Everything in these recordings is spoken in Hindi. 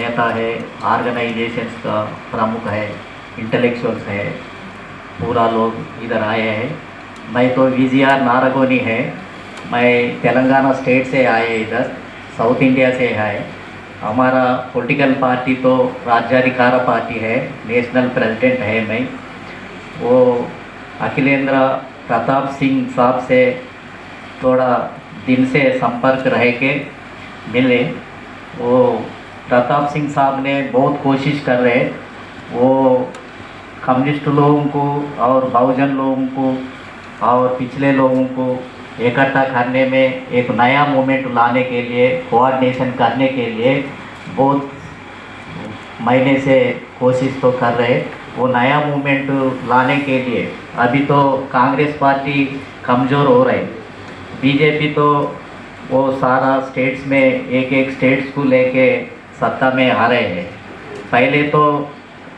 नेता है, ऑर्गेनाइजेशंस का प्रमुख है, इंटेलेक्चुअल्स है, पूरा लोग इधर आए हैं। मैं तो वीजीआर नारगोनी है, मैं तेलंगाना स्टेट से आए, इधर साउथ इंडिया से है। हमारा पॉलिटिकल पार्टी तो राज्याधिकार पार्टी है, नेशनल प्रेसिडेंट है मैं। वो अखिलेंद्र प्रताप सिंह साहब से थोड़ा दिन से संपर्क रह के मिले। वो प्रताप सिंह साहब ने बहुत कोशिश कर रहे, वो कम्युनिस्ट लोगों को और बहुजन लोगों को और पिछले लोगों को इकट्ठा करने में, एक नया मूवमेंट लाने के लिए, कोऑर्डिनेशन करने के लिए बहुत महीने से कोशिश तो कर रहे। वो नया मूवमेंट लाने के लिए अभी तो कांग्रेस पार्टी कमज़ोर हो रही, बीजेपी तो वो सारा स्टेट्स में एक एक स्टेट्स को लेके सत्ता में आ रहे हैं। पहले तो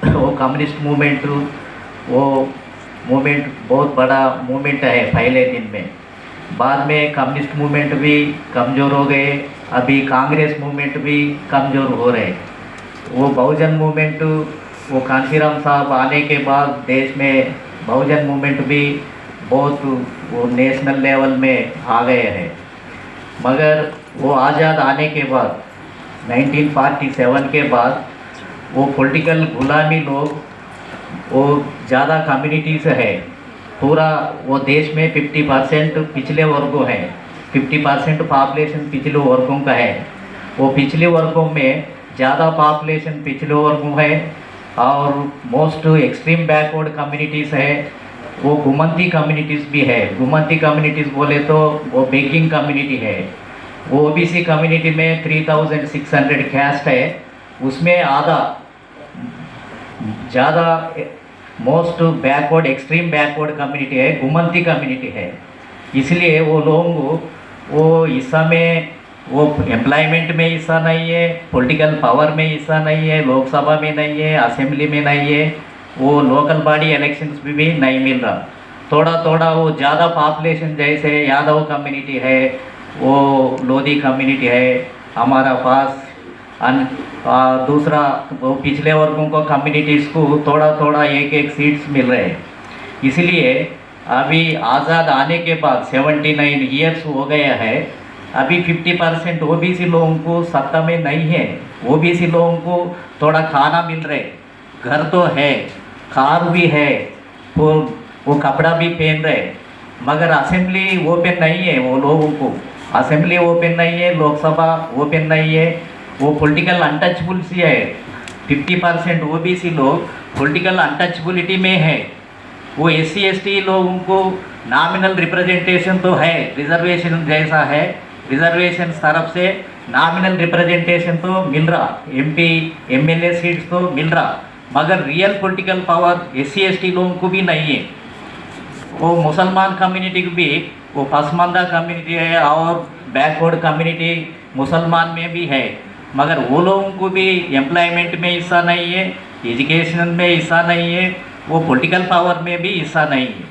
वो कम्युनिस्ट मूवमेंट, वो मूवमेंट बहुत बड़ा मूवमेंट है पहले दिन में। बाद में कम्युनिस्ट मूवमेंट भी कमज़ोर हो गए, अभी कांग्रेस मूवमेंट भी कमज़ोर हो रहे। वो बहुजन मूवमेंट, वो कांशीराम साहब आने के बाद देश में बहुजन मूवमेंट भी बहुत वो नेशनल लेवल में आ गए हैं। मगर वो आज़ाद आने के बाद 1947 के बाद वो पॉलिटिकल गुलामी लोग, वो ज़्यादा कम्युनिटीज़ है, पूरा वो देश में 50% पिछले वर्गों हैं, 50% पॉपुलेशन पिछले वर्गों का है। वो पिछले वर्गों में ज़्यादा पॉपुलेशन पिछले वर्गों है और मोस्ट एक्सट्रीम बैकवर्ड कम्युनिटीज़ है। वो घुमंती कम्युनिटीज़ भी है। घुमंती कम्युनिटीज़ बोले तो वो बेगिंग कम्युनिटी है। वो ओबीसी कम्युनिटी में 3600 कैस्ट है, उसमें आधा ज़्यादा most backward, extreme backward community है, घुमंती कम्युनिटी है। इसलिए वो लोग वो हिस्सा में, वो एम्प्लॉयमेंट में हिस्सा नहीं है, पॉलिटिकल पावर में हिस्सा नहीं है, लोकसभा में नहीं है, असेंबली में नहीं है, वो लोकल बॉडी इलेक्शंस भी नहीं मिल रहा। थोड़ा थोड़ा वो ज़्यादा पॉपुलेशन जैसे यादव कम्युनिटी है, वो लोधी कम्युनिटी है हमारा पास, दूसरा वो पिछले वर्गों को कम्युनिटीज़ को थोड़ा थोड़ा एक एक सीट्स मिल रहे हैं। इसलिए अभी आज़ाद आने के बाद 79 ईयर्स हो गया है, अभी 50% ओबीसी लोगों को सत्ता में नहीं है। ओबीसी लोगों को थोड़ा खाना मिल रहे, घर तो है, कार भी है, वो कपड़ा भी पहन रहे, मगर असेंबली ओपन नहीं है। वो लोगों को असेंबली ओपन नहीं है, लोकसभा ओपन नहीं है। वो पॉलिटिकल अनटचबुल्स ही है। 50% ओबीसी लोग पॉलिटिकल अनटचबिलिटी में है। वो एससी एसटी लोगों को नॉमिनल रिप्रेजेंटेशन तो है, रिजर्वेशन जैसा है, रिजर्वेशन तरफ से नॉमिनल रिप्रेजेंटेशन तो मिल रहा, एमपी एमएलए सीट्स तो मिल रहा, मगर real political power SC ST लोगों को भी नहीं है। वो मुसलमान कम्युनिटी को भी, वो पसमानदा कम्युनिटी है और बैकवर्ड कम्युनिटी मुसलमान में भी है, मगर वो लोगों को भी एम्प्लॉयमेंट में हिस्सा नहीं है, एजुकेशन में हिस्सा नहीं है, वो पॉलिटिकल पावर में भी हिस्सा नहीं है।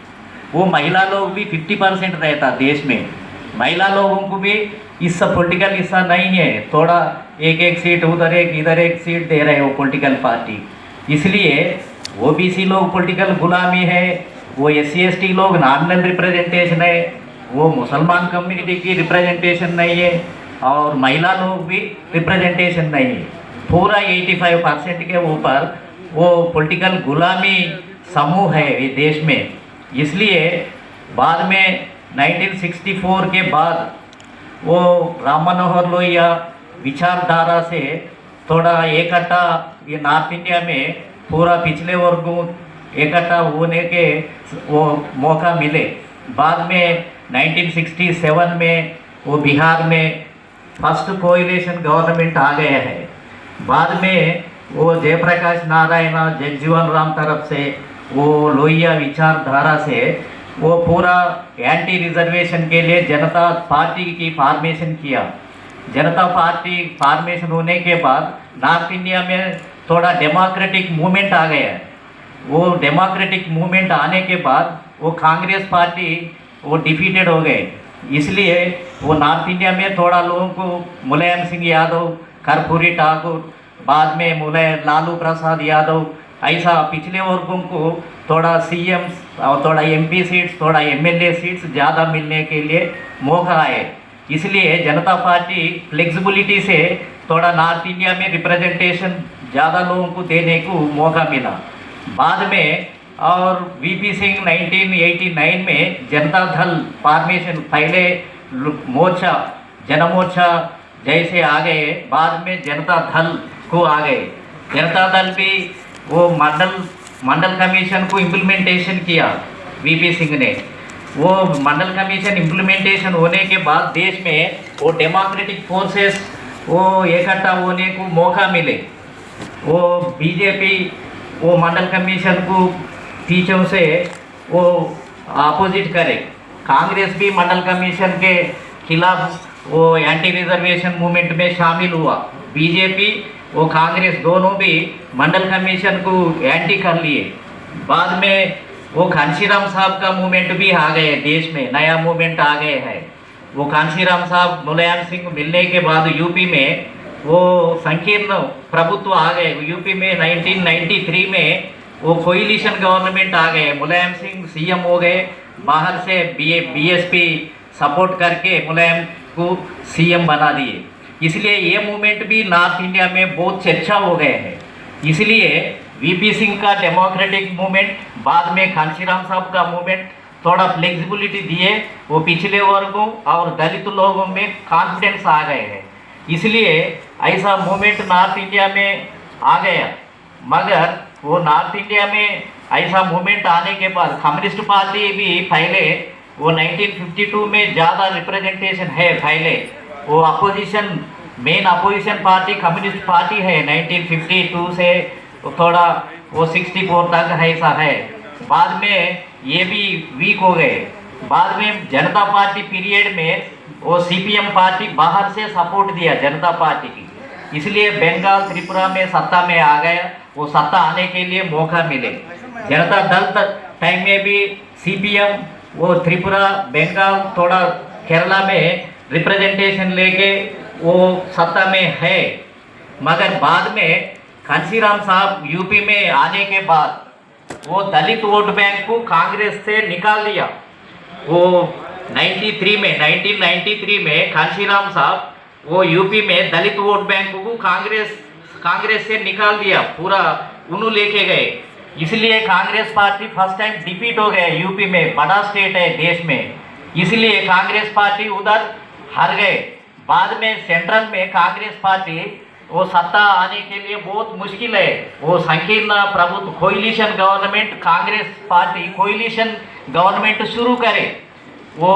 वो महिला लोग भी 50% रहता देश में, महिला लोगों को भी इस पॉलिटिकल हिस्सा नहीं है। थोड़ा एक एक सीट उधर एक इधर एक सीट दे रहे वो पॉलिटिकल पार्टी। इसलिए ओबीसी लोग पॉलिटिकल गुलामी है, वो एससी एसटी लोग नॉमिनल रिप्रेजेंटेशन है, वो मुसलमान कम्युनिटी की रिप्रेजेंटेशन नहीं है और महिला लोग भी रिप्रेजेंटेशन नहीं है। पूरा 85% के ऊपर वो पॉलिटिकल गुलामी समूह है ये देश में। इसलिए बाद में 1964 के बाद वो राम मनोहर लोहिया विचारधारा से थोड़ा इकट्ठा, ये नॉर्थ इंडिया में पूरा पिछले वर्गों इकट्ठा होने के वो मौका मिले। बाद में 1967 में वो बिहार में फर्स्ट कोएलिशन गवर्नमेंट आ गया है। बाद में वो जयप्रकाश नारायण, जगजीवन राम तरफ से वो लोहिया विचारधारा से वो पूरा एंटी रिजर्वेशन के लिए जनता पार्टी की फॉर्मेशन किया। जनता पार्टी फॉर्मेशन होने के बाद नॉर्थ इंडिया में थोड़ा डेमोक्रेटिक मूवमेंट आ गया है। वो डेमोक्रेटिक मूवमेंट आने के बाद वो कांग्रेस पार्टी वो डिफीटेड हो गए। इसलिए वो नॉर्थ इंडिया में थोड़ा लोगों को मुलायम सिंह यादव, कर्पूरी ठाकुर, बाद में लालू प्रसाद यादव, ऐसा पिछले वर्गों को थोड़ा सीएम और थोड़ा एमपी सीट्स, थोड़ा एमएलए सीट्स ज़्यादा मिलने के लिए मौका आए। इसलिए जनता पार्टी फ्लेक्सिबिलिटी से थोड़ा नॉर्थ इंडिया में रिप्रेजेंटेशन ज़्यादा लोगों को देने को मौका मिला। बाद में और वीपी सिंह 1989 में जनता दल फॉर्मेशन, पहले मोर्चा जनमोर्चा जैसे आ गए, बाद में जनता दल को आ गए। जनता दल भी वो मंडल कमीशन को इम्प्लीमेंटेशन किया वीपी सिंह ने। वो मंडल कमीशन इम्प्लीमेंटेशन होने के बाद देश में वो डेमोक्रेटिक फोर्सेस वो इकट्ठा होने को मौका मिले। वो बीजेपी वो मंडल कमीशन को पीछे से वो अपोजिट करे, कांग्रेस भी मंडल कमीशन के खिलाफ वो एंटी रिजर्वेशन मूवमेंट में शामिल हुआ। बीजेपी वो कांग्रेस दोनों भी मंडल कमीशन को एंटी कर लिए। बाद में वो कांशीराम साहब का मूवमेंट भी आ गए, देश में नया मूवमेंट आ गए हैं। वो कांशीराम साहब मुलायम सिंह मिलने के बाद यूपी में वो संकीर्ण प्रभुत्व आ गए। यूपी में 1993 में वो कोलिशन गवर्नमेंट आ गए, मुलायम सिंह सीएम हो गए। बाहर से बीएसपी सपोर्ट करके मुलायम को सीएम बना दिए। इसलिए ये मूवमेंट भी नॉर्थ इंडिया में बहुत चर्चा हो गए हैं। इसलिए वीपी सिंह का डेमोक्रेटिक मूवमेंट, बाद में कांशीराम साहब का मूवमेंट थोड़ा फ्लेक्सिबिलिटी दिए, वो पिछले वर्गों और दलित लोगों में कॉन्फिडेंस आ गए हैं। इसलिए ऐसा मूवमेंट नॉर्थ इंडिया में आ गया। मगर वो नॉर्थ इंडिया में ऐसा मूवमेंट आने के बाद कम्युनिस्ट पार्टी भी पहले वो 1952 में ज़्यादा रिप्रेजेंटेशन है। पहले वो opposition, main opposition party communist party है 1952 से थोड़ा वो 64 तक ऐसा है। बाद में ये भी वीक हो गए। बाद में जनता पार्टी पीरियड में वो सीपीएम पार्टी बाहर से सपोर्ट दिया जनता पार्टी की, इसलिए बंगाल त्रिपुरा में सत्ता में आ गया। वो सत्ता आने के लिए मौका मिले। जनता दल टाइम में भी सीपीएम वो त्रिपुरा, बंगाल, थोड़ा केरला में रिप्रेजेंटेशन लेके वो सत्ता में है। मगर बाद में कांशीराम साहब यूपी में आने के बाद वो दलित वोट बैंक को कांग्रेस से निकाल दिया। वो 1993 में कांशीराम साहब वो यूपी में दलित वोट बैंक को कांग्रेस से निकाल दिया, पूरा उन्होंने लेके गए। इसलिए Congress party first time defeat हो गए यूपी में, बड़ा स्टेट है देश में, इसलिए कांग्रेस पार्टी उधर हार गए। बाद में सेंट्रल में कांग्रेस पार्टी वो सत्ता आने के लिए बहुत मुश्किल है। वो संकीर्ण प्रभुत्व coalition government, Congress party coalition government शुरू करे। वो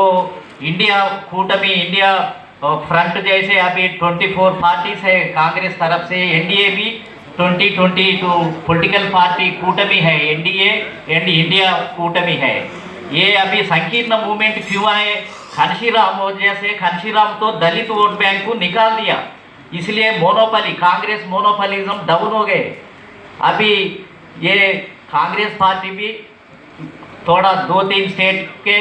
इंडिया कूटमी, इंडिया फ्रंट जैसे अभी 24 पार्टीज है कांग्रेस तरफ से, एनडीए भी 2022 पॉलिटिकल पार्टी कूटमी है, एनडीए एंड इंडिया कूटमी है। ये अभी संकीर्ण मूवमेंट क्यों आए? कांशीराम जैसे कांशीराम तो दलित वोट बैंक को निकाल दिया, इसलिए मोनोपली, कांग्रेस मोनोपलिज्म डाउन हो गए। अभी ये कांग्रेस पार्टी भी थोड़ा 2-3 स्टेट के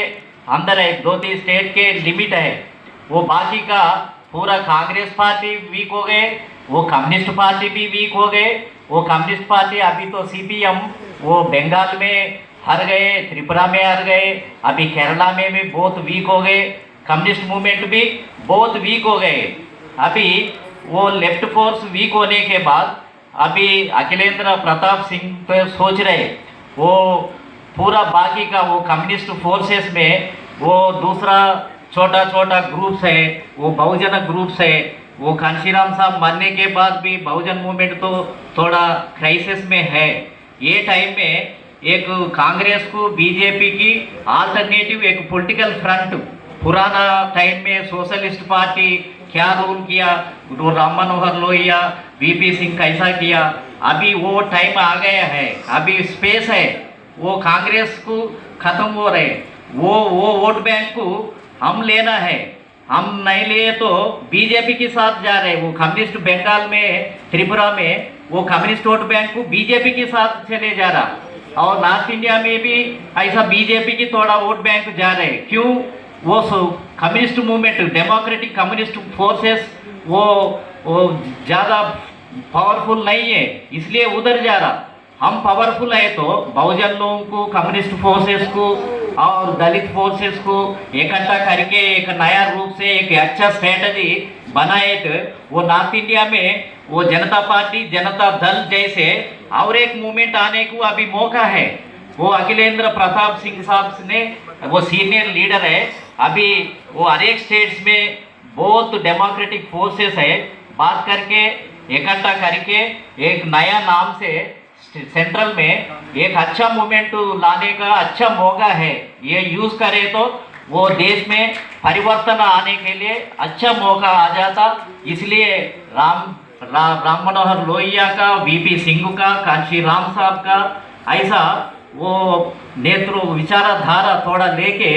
अंदर है, 2-3 स्टेट के लिमिट है। वो बाकी का पूरा कांग्रेस पार्टी वीक हो गए, वो कम्युनिस्ट पार्टी भी वीक हो गए। वो कम्युनिस्ट पार्टी अभी तो सीपीएम वो बंगाल में हार गए, त्रिपुरा में हार गए, अभी केरला में भी बहुत वीक हो गए। कम्युनिस्ट मूवमेंट भी बहुत वीक हो गए। अभी वो लेफ्ट फोर्स वीक होने के बाद अभी अखिलेंद्र प्रताप सिंह तो सोच रहे वो पूरा बाकी का वो कम्युनिस्ट फोर्सेस में वो दूसरा छोटा छोटा ग्रुप्स है, वो बहुजन ग्रुप्स है। वो कांशीराम साहब मरने के बाद भी बहुजन मूवमेंट तो थोड़ा क्राइसिस में है। ये टाइम में एक कांग्रेस को बीजेपी की आल्टरनेटिव एक पॉलिटिकल फ्रंट, पुराना टाइम में सोशलिस्ट पार्टी क्या रोल किया, राम मनोहर लोहिया, वीपी सिंह कैसा किया, अभी वो टाइम आ गया है। अभी स्पेस है, वो कांग्रेस को खत्म हो रहे, वो वोट बैंक को हम लेना है। हम नहीं लिए तो बीजेपी के साथ जा रहे। वो कम्युनिस्ट बंगाल में, त्रिपुरा में वो कम्युनिस्ट वोट बैंक को बीजेपी के साथ चले जा रहा, और नॉर्थ इंडिया में भी ऐसा बीजेपी की थोड़ा वोट बैंक जा रहे। क्यों? वो communist movement, democratic communist forces वो ज़्यादा पावरफुल नहीं है, इसलिए उधर जा रहा। हम पावरफुल है तो बहुजन लोगों को, कम्युनिस्ट फोर्सेस को और दलित फोर्सेस को इकट्ठा करके एक नया रूप से एक अच्छा स्ट्रेटजी बनाए तो वो नॉर्थ इंडिया में वो जनता पार्टी, जनता दल जैसे और एक मूवमेंट आने को अभी मौका है। वो अखिलेंद्र प्रताप सिंह साहब ने, वो सीनियर लीडर है, अभी वो हर एक स्टेट्स में बहुत डेमोक्रेटिक फोर्सेस है, बात करके इकट्ठा करके एक नया नाम से सेंट्रल में एक अच्छा मूवमेंट लाने का अच्छा मौका है। ये यूज करे तो वो देश में परिवर्तन आने के लिए अच्छा मौका आ जाता। इसलिए राम मनोहर लोहिया का, वीपी सिंह का, कांशी राम साहब का ऐसा वो नेतृत्व विचारधारा थोड़ा लेके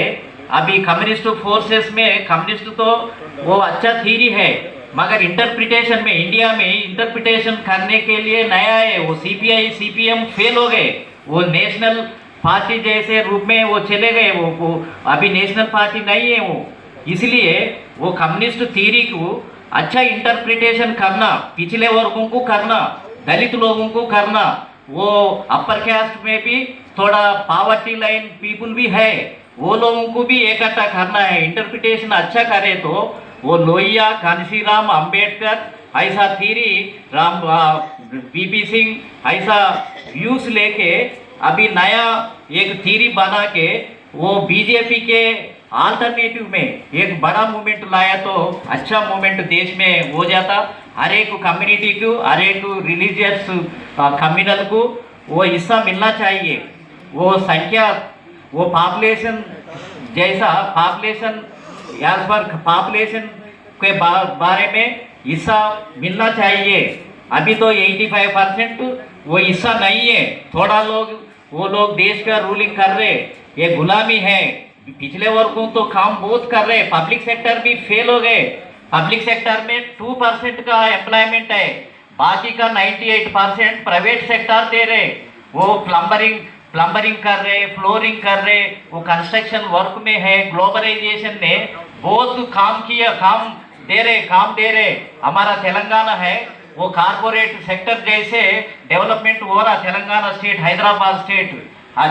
अभी कम्युनिस्ट फोर्सेस में, कम्युनिस्ट तो वो अच्छा थीरी है मगर इंटरप्रिटेशन में, इंडिया में इंटरप्रिटेशन करने के लिए नया है। वो सीपीआई सीपीएम फेल हो गए, वो नेशनल पार्टी जैसे रूप में वो चले गए, वो अभी नेशनल पार्टी नहीं है वो। इसलिए वो कम्युनिस्ट थीरी को अच्छा इंटरप्रिटेशन करना, पिछले वर्गों को करना, दलित लोगों को करना, वो अपर कास्ट में भी थोड़ा पावर्टी लाइन पीपुल भी है, वो लोगों को भी इकट्ठा करना है। इंटरप्रिटेशन अच्छा करे तो वो लोहिया, कांशीराम, अंबेडकर ऐसा थीरी, वीपी सिंह ऐसा व्यूज लेके अभी नया एक थीरी बना के वो बीजेपी के आल्टरनेटिव में एक बड़ा मूवमेंट लाया तो अच्छा मूवमेंट देश में हो जाता। हर एक कम्युनिटी को, हर एक रिलीजियस कम्युनल को वो हिस्सा मिलना चाहिए। वो संख्या, वो पॉपुलेशन जैसा पॉपुलेशन एज पर पॉपुलेशन के बारे में हिस्सा मिलना चाहिए। अभी तो 85% वो हिस्सा नहीं है। थोड़ा लोग, वो लोग देश का रूलिंग कर रहे, ये गुलामी है। पिछले वर्गों तो काम बहुत कर रहे, पब्लिक सेक्टर भी फेल हो गए। पब्लिक सेक्टर में 2% का एम्प्लॉयमेंट है, बाकी का 98% प्राइवेट सेक्टर दे रहे। वो प्लम्बरिंग कर रहे, फ्लोरिंग कर रहे, वो कंस्ट्रक्शन वर्क में है। ग्लोबलाइजेशन ने बहुत काम किया, काम दे रहे। हमारा तेलंगाना है, वो कारपोरेट सेक्टर जैसे डेवलपमेंट हो रहा। Telangana state, Hyderabad state,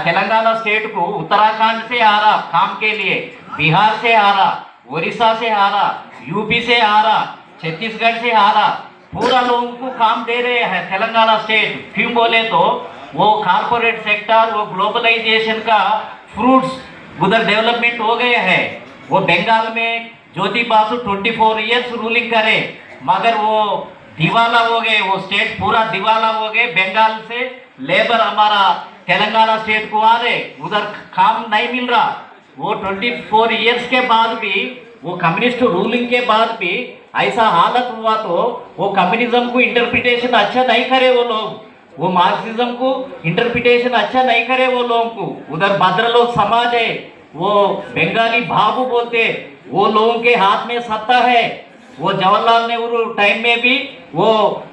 Telangana state को उत्तराखंड से आ रहा काम के लिए, बिहार से आ रहा, उड़ीसा से आ रहा, यूपी से आ रहा, छत्तीसगढ़ से आ रहा, पूरा लोगों को काम दे रहे हैं तेलंगाना स्टेट। क्यों बोले तो वो कारपोरेट सेक्टर, वो ग्लोबलाइजेशन का फ्रूट्स उधर डेवलपमेंट हो गए हैं। वो बंगाल में ज्योति बासु 24 इयर्स रूलिंग करे मगर वो दिवाला हो गए, वो स्टेट पूरा दिवाला हो गए। बंगाल से लेबर हमारा तेलंगाना स्टेट को आ रहे, उधर काम नहीं मिल रहा। वो 24 इयर्स के बाद भी, वो कम्युनिस्ट रूलिंग के बाद भी ऐसा हालत हुआ तो वो कम्युनिज्म को इंटरप्रिटेशन अच्छा नहीं करे वो लोग, वो मार्क्सिज्म को इंटरप्रिटेशन अच्छा नहीं करे वो लोगों को। उधर भद्रलोक समाज है, वो बंगाली बाबू बोलते, वो लोगों के हाथ में सत्ता है। वो जवाहरलाल नेहरू टाइम में भी वो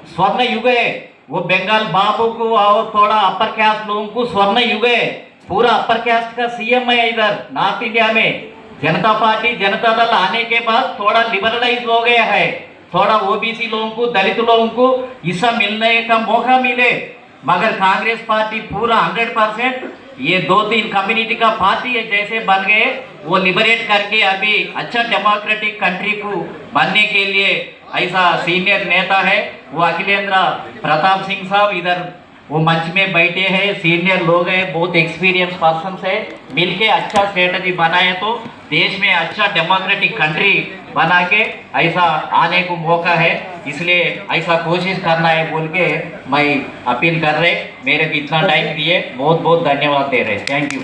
स्वर्ण युग है, वो बंगाल बाबू को और थोड़ा अपर कास्ट लोगों को स्वर्ण युग है। पूरा अपर कास्ट का सीएम है इधर नॉर्थ इंडिया में। जनता पार्टी, जनता दल आने के बाद थोड़ा लिबरलाइज हो गया है, थोड़ा ओबीसी लोगों को, दलित लोगों को हिस्सा मिलने का मौका मिले। मगर कांग्रेस पार्टी पूरा 100% ये 2-3 कम्युनिटी का पार्टी है जैसे बन गए, वो लिबरेट करके अभी अच्छा डेमोक्रेटिक कंट्री को बनने के लिए ऐसा सीनियर नेता है वो अखिलेंद्र प्रताप सिंह साहब इधर वो मंच में बैठे हैं। सीनियर लोग हैं, बहुत एक्सपीरियंस पर्सन है, मिलके अच्छा स्ट्रेटजी बनाए तो देश में अच्छा डेमोक्रेटिक कंट्री बना के ऐसा आने को मौका है। इसलिए ऐसा कोशिश करना है बोल के मैं अपील कर रहे। मेरे को इतना टाइम दिए, बहुत बहुत धन्यवाद दे रहे। Thank you.